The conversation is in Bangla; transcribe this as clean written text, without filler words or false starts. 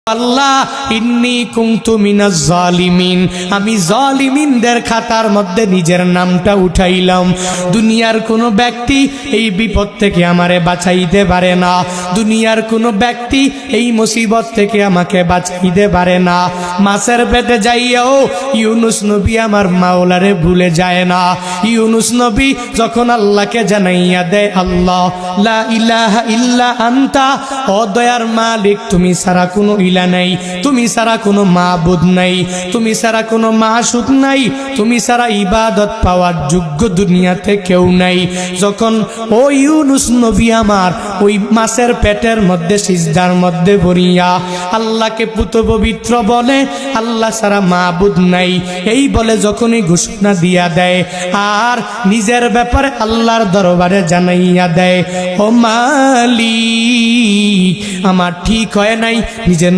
আল্লাহ ইন্নী কুনতু মিনাজ জালিমিন, আমি জালিমিনদের খাতার মধ্যে নিজের নামটা উঠাইলাম। দুনিয়ার কোনো ব্যক্তি এই বিপদ থেকে আমারে বাঁচাইতে পারে না, দুনিয়ার কোনো ব্যক্তি এই মুসিবত থেকে আমাকে বাঁচাইতে পারে না। মাছের পেটে যাইয়াও ইউনুস নবী আমার মাওলারে ভুলে যায় না। ইউনুস নবী যখন আল্লাহকে জানাইয়া দেয়, আল্লাহ লা ইলাহা ইল্লা আনতা, ও দয়ার মালিক তুমি ছাড়া কোনো ইলা নাই, তুমি ছাড়া কোনো মাবুদ নাই, তুমি ছাড়া কোনো মাসুক নাই, তুমি ছাড়া ইবাদত পাওয়ার যোগ্য দুনিয়াতে কেউ নাই। যখন ও ইউনুস নবী আমার ওই মাছের পেটের মধ্যে সিজদার মধ্যে পড়িয়া আল্লাহকে পুত পবিত্র বলে, আল্লাহ ছাড়া মাবুদ নাই এই বলে যখনই ঘোষণা দিয়া দেয় আর নিজের ব্যাপারে আল্লাহর দরবারে জানাইয়া দেয়, ও মালিক আমার ঠিক হয় নাই, নিজের